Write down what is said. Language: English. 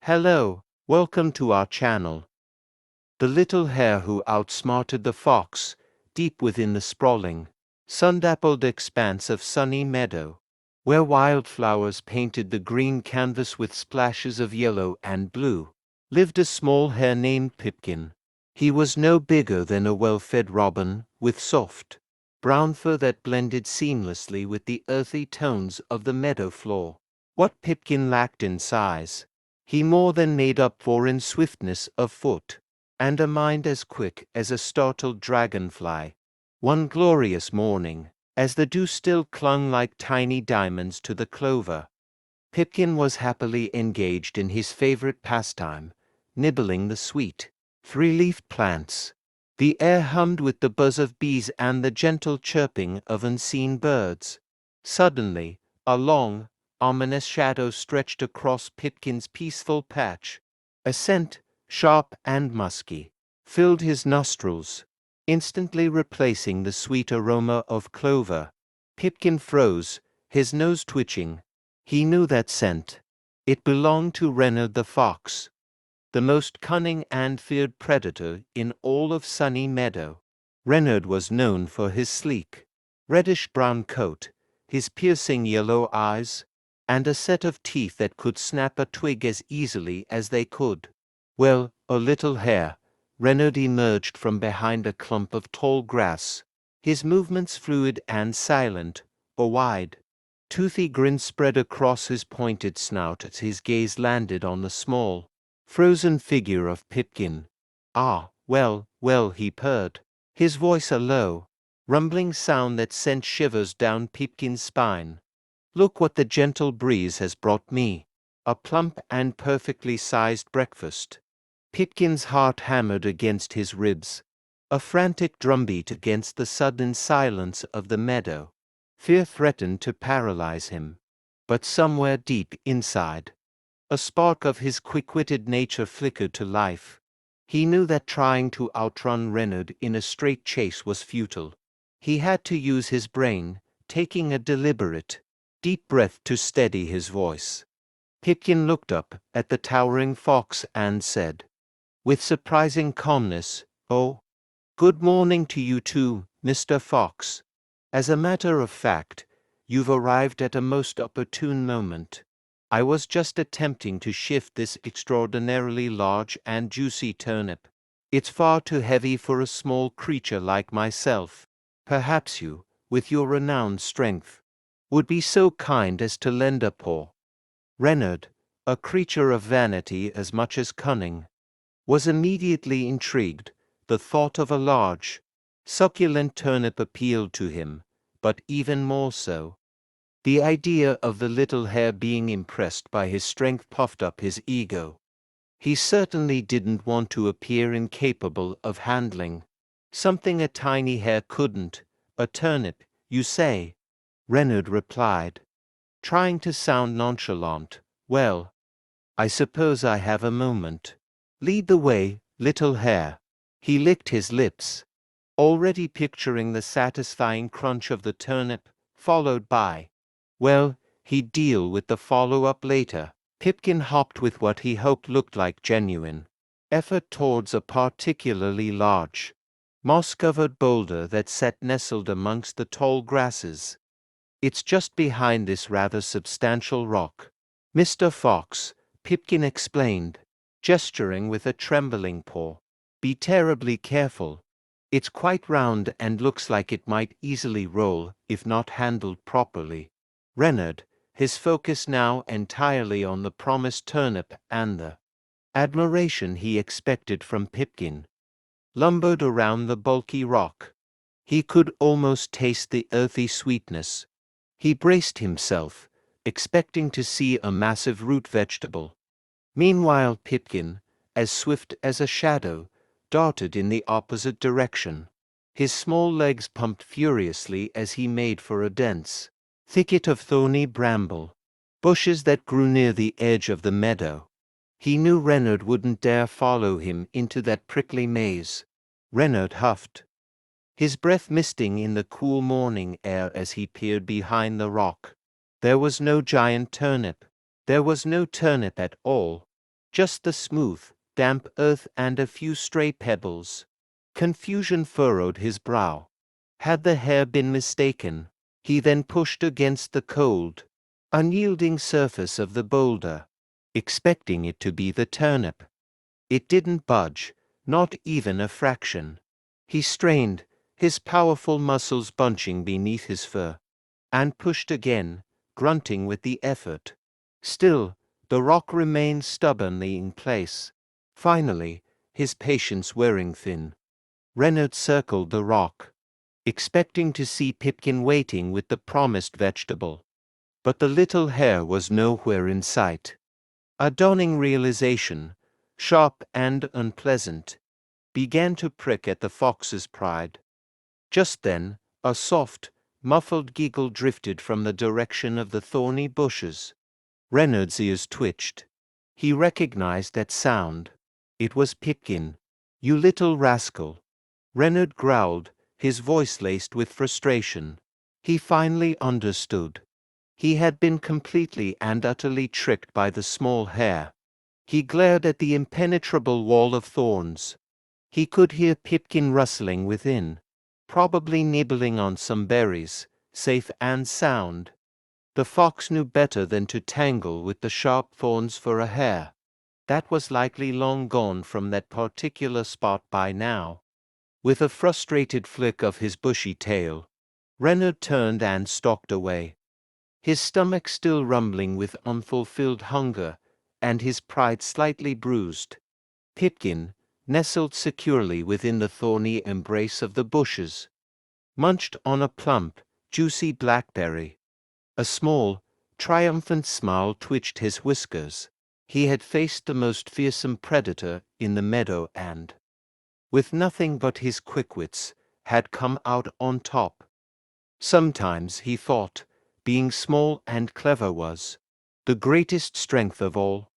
Hello, welcome to our channel. The little hare who outsmarted the fox, deep within the sprawling, sun-dappled expanse of sunny meadow, where wildflowers painted the green canvas with splashes of yellow and blue, lived a small hare named Pipkin. He was no bigger than a well-fed robin, with soft, brown fur that blended seamlessly with the earthy tones of the meadow floor. What Pipkin lacked in size, he more than made up for in swiftness of foot, and a mind as quick as a startled dragonfly. One glorious morning, as the dew still clung like tiny diamonds to the clover, Pipkin was happily engaged in his favorite pastime, nibbling the sweet, three-leafed plants. The air hummed with the buzz of bees and the gentle chirping of unseen birds. Suddenly, a long, ominous shadow stretched across Pipkin's peaceful patch. A scent, sharp and musky, filled his nostrils, instantly replacing the sweet aroma of clover. Pipkin froze, his nose twitching. He knew that scent. It belonged to Reynard the fox, the most cunning and feared predator in all of Sunny Meadow. Reynard was known for his sleek, reddish-brown coat, his piercing yellow eyes, and a set of teeth that could snap a twig as easily as they could. Well, a little hare, Reynard emerged from behind a clump of tall grass, his movements fluid and silent, a wide, toothy grin spread across his pointed snout as his gaze landed on the small, frozen figure of Pipkin. "Ah, well, well," he purred, his voice a low, rumbling sound that sent shivers down Pipkin's spine. "Look what the gentle breeze has brought me, a plump and perfectly sized breakfast." Pipkin's heart hammered against his ribs, a frantic drumbeat against the sudden silence of the meadow. Fear threatened to paralyze him, but somewhere deep inside, a spark of his quick-witted nature flickered to life. He knew that trying to outrun Reynard in a straight chase was futile. He had to use his brain, taking a deliberate, deep breath to steady his voice. Pipkin looked up at the towering fox and said, with surprising calmness, "Oh, good morning to you too, Mr. Fox. As a matter of fact, you've arrived at a most opportune moment. I was just attempting to shift this extraordinarily large and juicy turnip. It's far too heavy for a small creature like myself. Perhaps you, with your renowned strength, would be so kind as to lend a paw." Reynard, a creature of vanity as much as cunning, was immediately intrigued. The thought of a large, succulent turnip appealed to him, but even more so, the idea of the little hare being impressed by his strength puffed up his ego. He certainly didn't want to appear incapable of handling something a tiny hare couldn't. "A turnip, you say?" Reynard replied, trying to sound nonchalant. "Well, I suppose I have a moment. Lead the way, little hare." He licked his lips, already picturing the satisfying crunch of the turnip, followed by, well, he'd deal with the follow-up later. Pipkin hopped with what he hoped looked like genuine effort towards a particularly large, moss-covered boulder that sat nestled amongst the tall grasses. "It's just behind this rather substantial rock, Mr. Fox," Pipkin explained, gesturing with a trembling paw. "Be terribly careful. It's quite round and looks like it might easily roll if not handled properly." Reynard, his focus now entirely on the promised turnip and the admiration he expected from Pipkin, lumbered around the bulky rock. He could almost taste the earthy sweetness. He braced himself, expecting to see a massive root vegetable. Meanwhile Pipkin, as swift as a shadow, darted in the opposite direction. His small legs pumped furiously as he made for a dense thicket of thorny bramble, bushes that grew near the edge of the meadow. He knew Reynard wouldn't dare follow him into that prickly maze. Reynard huffed, his breath misting in the cool morning air as he peered behind the rock. There was no giant turnip. There was no turnip at all. just the smooth, damp earth and a few stray pebbles. Confusion furrowed his brow. Had the hare been mistaken? He then pushed against the cold, unyielding surface of the boulder, expecting it to be the turnip. It didn't budge, not even a fraction. He strained, his powerful muscles bunching beneath his fur, and pushed again, grunting with the effort. Still, the rock remained stubbornly in place. Finally, his patience wearing thin, Reynard circled the rock, expecting to see Pipkin waiting with the promised vegetable. But the little hare was nowhere in sight. A dawning realization, sharp and unpleasant, began to prick at the fox's pride. Just then, a soft, muffled giggle drifted from the direction of the thorny bushes. Reynard's ears twitched. He recognized that sound. It was Pipkin. "You little rascal!" Reynard growled, his voice laced with frustration. He finally understood. He had been completely and utterly tricked by the small hare. He glared at the impenetrable wall of thorns. He could hear Pipkin rustling within, probably nibbling on some berries, safe and sound. The fox knew better than to tangle with the sharp thorns for a hare. That was likely long gone from that particular spot by now. With a frustrated flick of his bushy tail, Reynard turned and stalked away, his stomach still rumbling with unfulfilled hunger and his pride slightly bruised. Pipkin, nestled securely within the thorny embrace of the bushes, munched on a plump, juicy blackberry. A small, triumphant smile twitched his whiskers. He had faced the most fearsome predator in the meadow and, with nothing but his quick wits, had come out on top. Sometimes, he thought, being small and clever was the greatest strength of all.